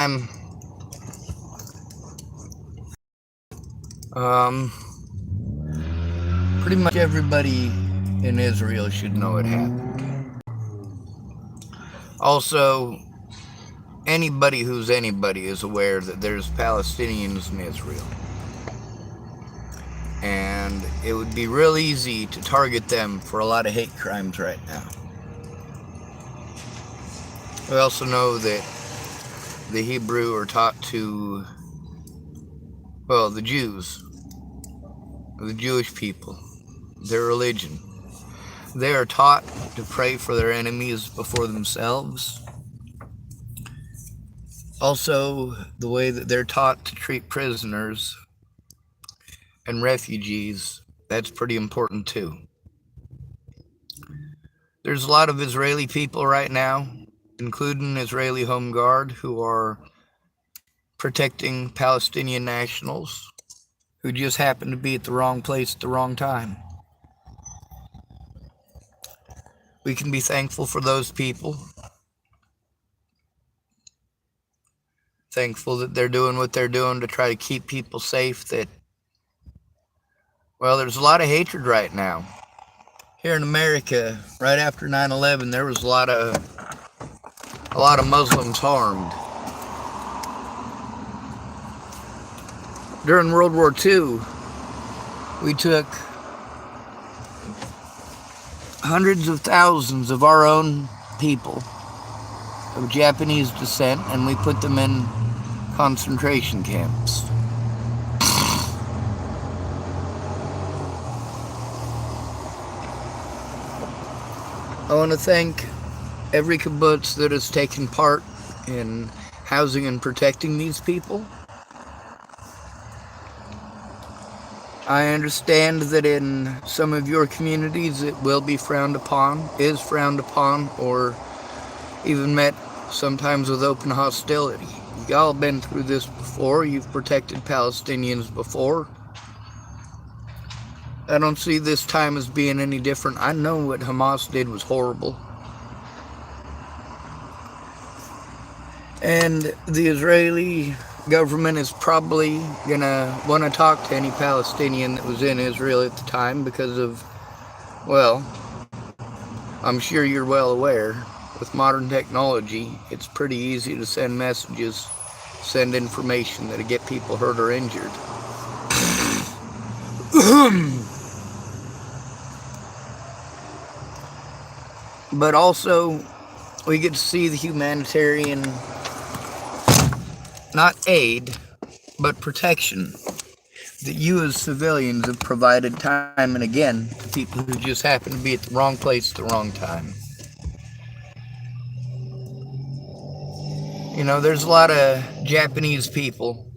I'm um pretty much everybody in Israel should know it happened. Also, anybody who's anybody is aware that there's Palestinians in Israel. And it would be real easy to target them for a lot of hate crimes right now. We also know that the Hebrew are taught to, well, the Jews, the Jewish people, their religion. They are taught to pray for their enemies before themselves. Also, the way that they're taught to treat prisoners and refugees, that's pretty important too. There's a lot of Israeli people right now, including Israeli Home Guard, who are protecting Palestinian nationals who just happen to be at the wrong place at the wrong time. We can be thankful for those people. Thankful that they're doing what they're doing to try to keep people safe. Well, there's a lot of hatred right now. Here in America, right after 9/11, there was a lot of Muslims harmed. During World War II, we took hundreds of thousands of our own people of Japanese descent, and we put them in concentration camps. I want to thank every kibbutz that has taken part in housing and protecting these people. I understand that in some of your communities it will be frowned upon, is frowned upon, or even met sometimes with open hostility. Y'all been through this before. You've protected Palestinians before. I don't see this time as being any different. I know what Hamas did was horrible. And the Israeli government is probably going to want to talk to any Palestinian that was in Israel at the time because of, well, I'm sure you're well aware, with modern technology, it's pretty easy to send messages, send information that'll get people hurt or injured. But also, we get to see the humanitarian, not aid, but protection that you as civilians have provided time and again to people who just happen to be at the wrong place at the wrong time. You know, there's a lot of Japanese people,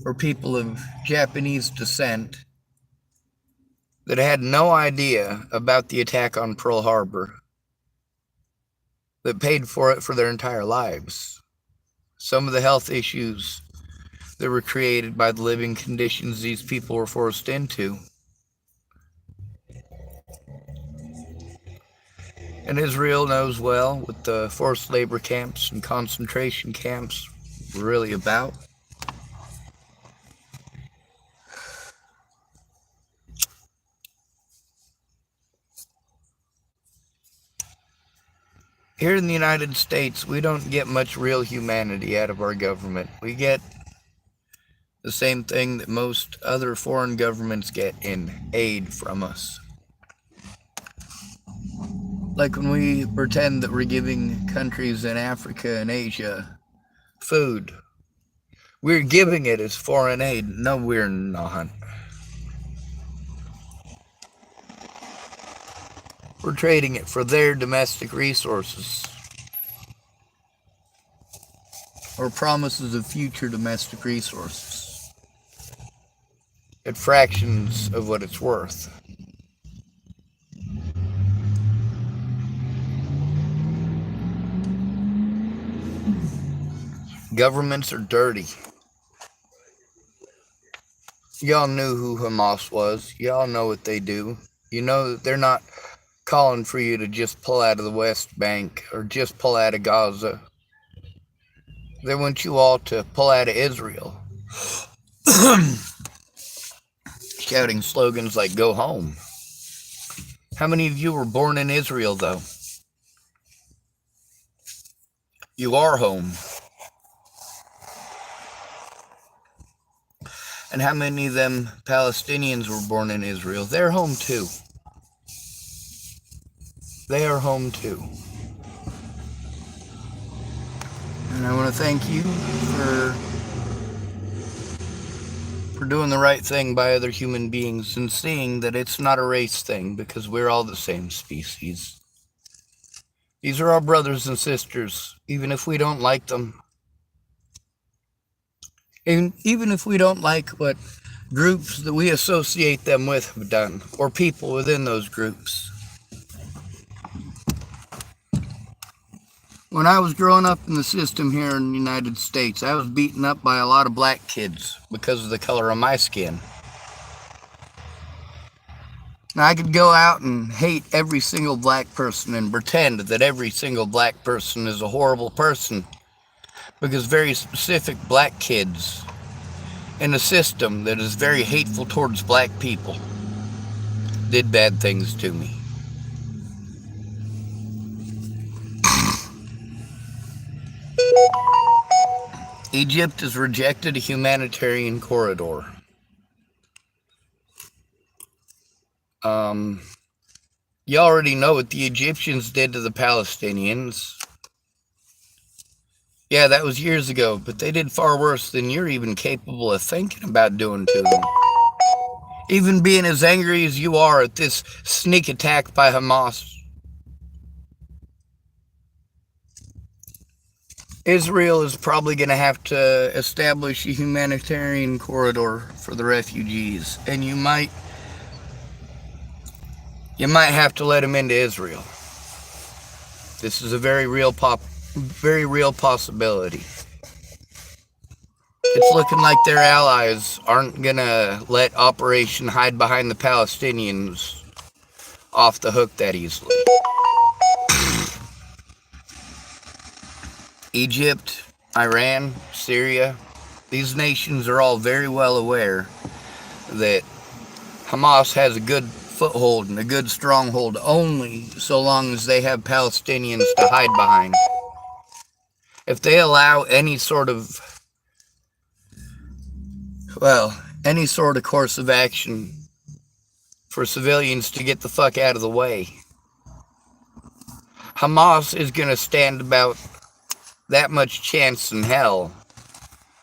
or people of Japanese descent, that had no idea about the attack on Pearl Harbor, that paid for it for their entire lives. Some of the health issues that were created by the living conditions these people were forced into. And Israel knows well what the forced labor camps and concentration camps were really about. Here in the United States, we don't get much real humanity out of our government. We get the same thing that most other foreign governments get in aid from us. Like when we pretend that we're giving countries in Africa and Asia food. We're giving it as foreign aid. No, we're not. We're trading it for their domestic resources, or promises of future domestic resources, at fractions of what it's worth. Governments are dirty. Y'all knew who Hamas was. Y'all know what they do. You know that they're not calling for you to just pull out of the West Bank or just pull out of Gaza. They want you all to pull out of Israel, shouting slogans like "Go home." How many of you were born in Israel, though? You are home. And how many of them Palestinians were born in Israel? They're home too. They are home too. And I want to thank you for doing the right thing by other human beings and seeing that it's not a race thing, because we're all the same species. These are our brothers and sisters, even if we don't like them. Even if we don't like what groups that we associate them with have done, or people within those groups. When I was growing up in the system here in the United States, I was beaten up by a lot of black kids because of the color of my skin. Now, I could go out and hate every single black person and pretend that every single black person is a horrible person, because very specific black kids in a system that is very hateful towards black people did bad things to me. Egypt has rejected a humanitarian corridor. You already know what the Egyptians did to the Palestinians. Yeah, that was years ago, but they did far worse than you're even capable of thinking about doing to them. Even being as angry as you are at this sneak attack by Hamas. Israel is probably going to have to establish a humanitarian corridor for the refugees, and you might have to let them into Israel. This is a very real possibility. It's looking like their allies aren't going to let Operation Hide Behind the Palestinians off the hook that easily. Egypt, Iran, Syria, these nations are all very well aware that Hamas has a good foothold and a good stronghold only so long as they have Palestinians to hide behind. If they allow any sort of course of action for civilians to get the fuck out of the way, Hamas is going to stand about that much chance in hell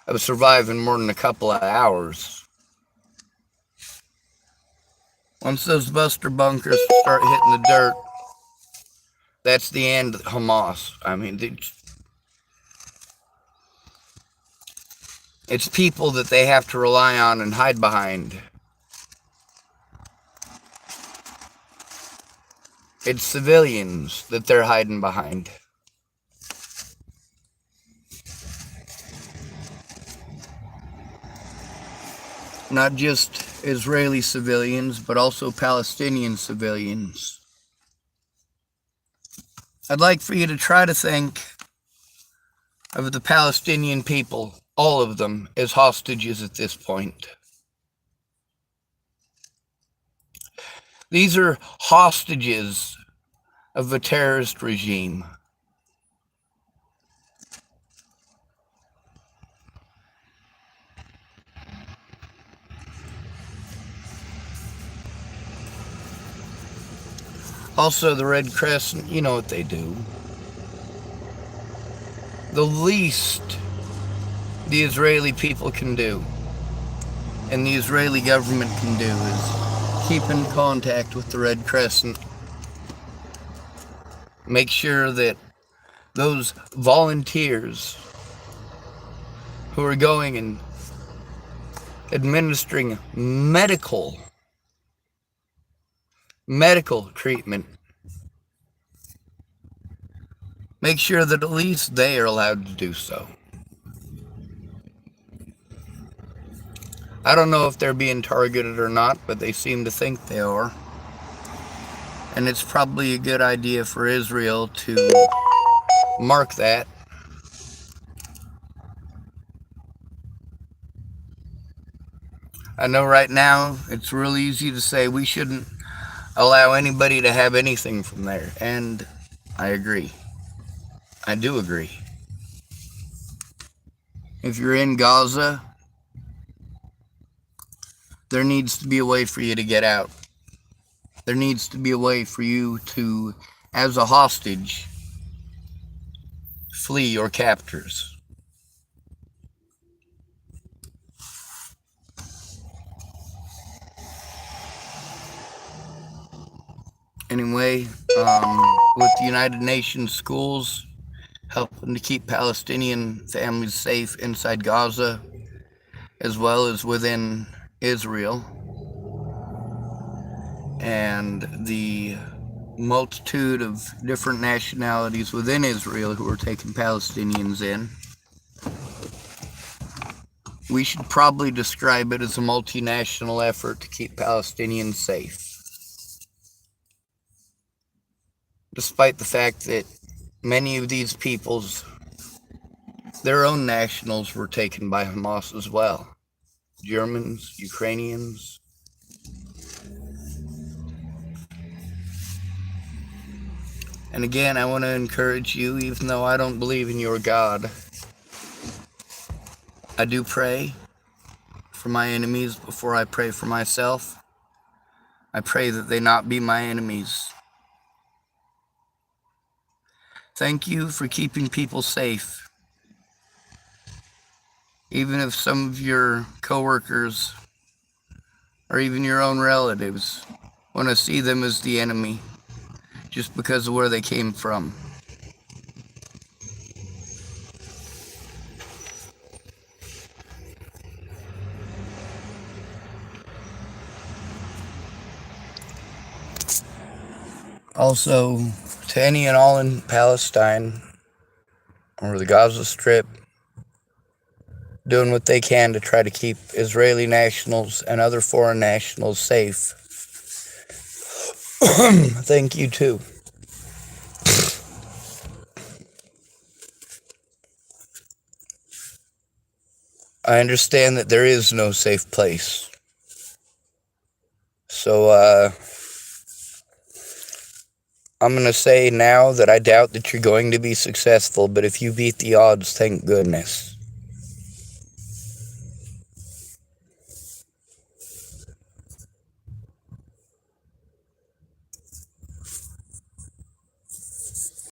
of surviving more than a couple of hours. Once those buster bunkers start hitting the dirt, that's the end of Hamas. I mean, it's people that they have to rely on and hide behind. It's civilians that they're hiding behind. Not just Israeli civilians, but also Palestinian civilians. I'd like for you to try to think of the Palestinian people, all of them, as hostages at this point. These are hostages of a terrorist regime. Also, the Red Crescent, you know what they do. The least the Israeli people can do, and the Israeli government can do, is keep in contact with the Red Crescent. Make sure that those volunteers who are going and administering medical treatment, make sure that at least they are allowed to do so. I don't know if they're being targeted or not, but they seem to think they are. And it's probably a good idea for Israel to mark that I know right now it's real easy to say we shouldn't allow anybody to have anything from there, and I agree. I do agree. If you're in Gaza, there needs to be a way for you to get out. There needs to be a way for you to, as a hostage, flee your captors. Anyway, with the United Nations schools helping to keep Palestinian families safe inside Gaza, as well as within Israel, and the multitude of different nationalities within Israel who are taking Palestinians in, we should probably describe it as a multinational effort to keep Palestinians safe. Despite the fact that many of these people's, their own nationals were taken by Hamas as well. Germans, Ukrainians. And again, I want to encourage you, even though I don't believe in your God, I do pray for my enemies before I pray for myself. I pray that they not be my enemies. Thank you for keeping people safe. Even if some of your coworkers or even your own relatives want to see them as the enemy just because of where they came from. Also, to any and all in Palestine or the Gaza Strip, doing what they can to try to keep Israeli nationals and other foreign nationals safe. Thank you too. I understand that there is no safe place. So, I'm going to say now that I doubt that you're going to be successful, but if you beat the odds, thank goodness.